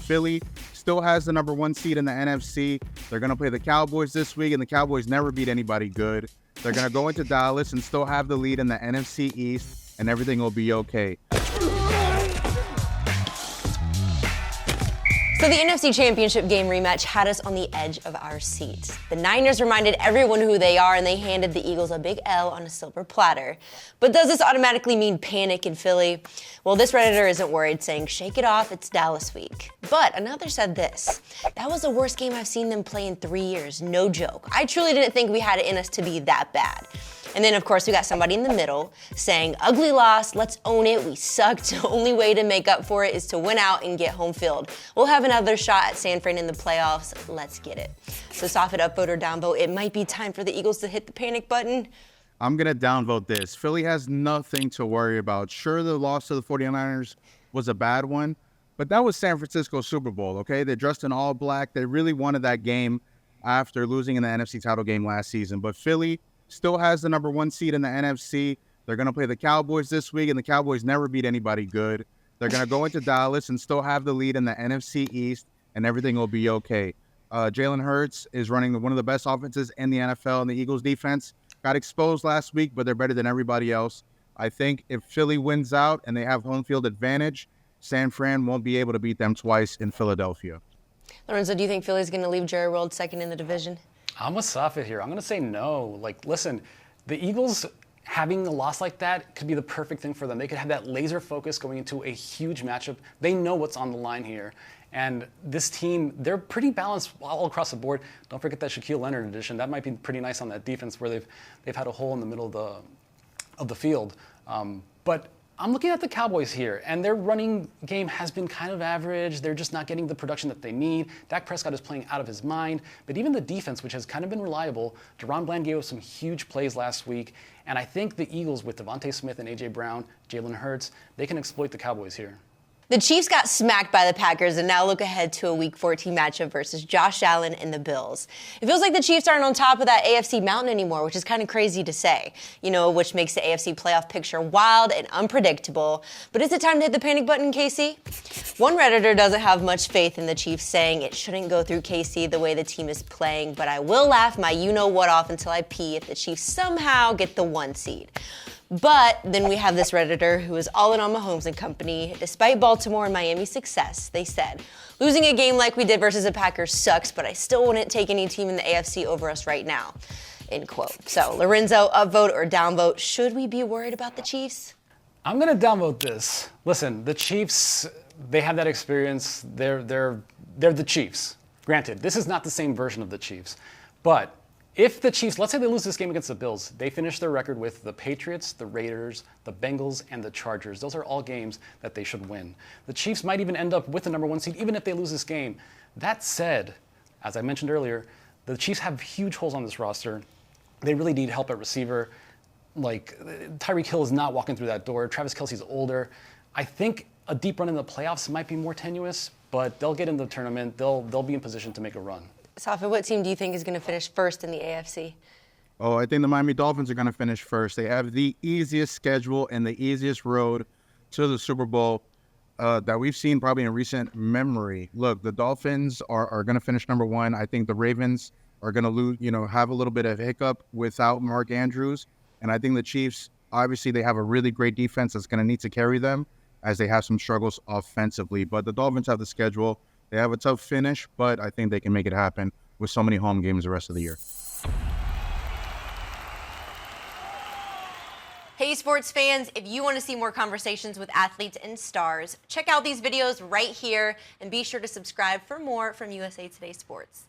Philly still has the #1 seed in the NFC. They're going to play the Cowboys this week, and the Cowboys never beat anybody good. They're going to go into Dallas and still have the lead in the NFC East, and everything will be okay. So the NFC Championship game rematch had us on the edge of our seats. The Niners reminded everyone who they are, and they handed the Eagles a big L on a silver platter. But does this automatically mean panic in Philly? Well, this Redditor isn't worried, saying, shake it off, it's Dallas week. But another said this: that was the worst game I've seen them play in 3 years, no joke. I truly didn't think we had it in us to be that bad. And then, of course, we got somebody in the middle saying, ugly loss, let's own it, we sucked. The only way to make up for it is to win out and get home field. We'll have another shot at San Fran in the playoffs. Let's get it. So soft it, upvote, or downvote. It might be time for the Eagles to hit the panic button. I'm going to downvote this. Philly has nothing to worry about. Sure, the loss to the 49ers was a bad one, but that was San Francisco's Super Bowl, okay? They're dressed in all black. They really wanted that game after losing in the NFC title game last season. But Philly still has the #1 seed in the NFC. They're going to play the Cowboys this week, and the Cowboys never beat anybody good. They're going to go into Dallas and still have the lead in the NFC East, and everything will be okay. Jalen Hurts is running one of the best offenses in the NFL, and the Eagles defense got exposed last week, but they're better than everybody else. I think if Philly wins out and they have home field advantage, San Fran won't be able to beat them twice in Philadelphia. Lorenzo, do you think Philly's going to leave Jerry World second in the division? I'm with Safit here. I'm going to say no. Listen, the Eagles having a loss like that could be the perfect thing for them. They could have that laser focus going into a huge matchup. They know what's on the line here. And this team, they're pretty balanced all across the board. Don't forget that Shaquille Leonard addition. That might be pretty nice on that defense where they've had a hole in the middle of the field. But I'm looking at the Cowboys here, and their running game has been kind of average. They're just not getting the production that they need. Dak Prescott is playing out of his mind. But even the defense, which has kind of been reliable, Deron Bland gave us some huge plays last week. And I think the Eagles, with Devontae Smith and A.J. Brown, Jalen Hurts, they can exploit the Cowboys here. The Chiefs got smacked by the Packers and now look ahead to a Week 14 matchup versus Josh Allen and the Bills. It feels like the Chiefs aren't on top of that AFC mountain anymore, which is kind of crazy to say, which makes the AFC playoff picture wild and unpredictable. But is it time to hit the panic button, KC? One Redditor doesn't have much faith in the Chiefs, saying it shouldn't go through KC the way the team is playing, but I will laugh my you-know-what off until I pee if the Chiefs somehow get the 1 seed. But then we have this Redditor who is all in on Mahomes and company. Despite Baltimore and Miami's success, they said, losing a game like we did versus the Packers sucks, but I still wouldn't take any team in the AFC over us right now, end quote. So, Lorenzo, upvote or downvote, should we be worried about the Chiefs? I'm going to downvote this. Listen, the Chiefs, they have that experience. They're the Chiefs. Granted, this is not the same version of the Chiefs, but if the Chiefs, let's say they lose this game against the Bills, they finish their record with the Patriots, the Raiders, the Bengals, and the Chargers. Those are all games that they should win. The Chiefs might even end up with the #1 seed, even if they lose this game. That said, as I mentioned earlier, the Chiefs have huge holes on this roster. They really need help at receiver. Tyreek Hill is not walking through that door. Travis Kelce's older. I think a deep run in the playoffs might be more tenuous, but they'll get in the tournament. They'll be in position to make a run. Safi, what team do you think is going to finish first in the AFC? Oh, I think the Miami Dolphins are going to finish first. They have the easiest schedule and the easiest road to the Super Bowl that we've seen probably in recent memory. Look, the Dolphins are going to finish #1. I think the Ravens are going to lose, have a little bit of hiccup without Mark Andrews. And I think the Chiefs, obviously, they have a really great defense that's going to need to carry them as they have some struggles offensively. But the Dolphins have the schedule. They have a tough finish, but I think they can make it happen with so many home games the rest of the year. Hey, sports fans, if you want to see more conversations with athletes and stars, check out these videos right here and be sure to subscribe for more from USA Today Sports.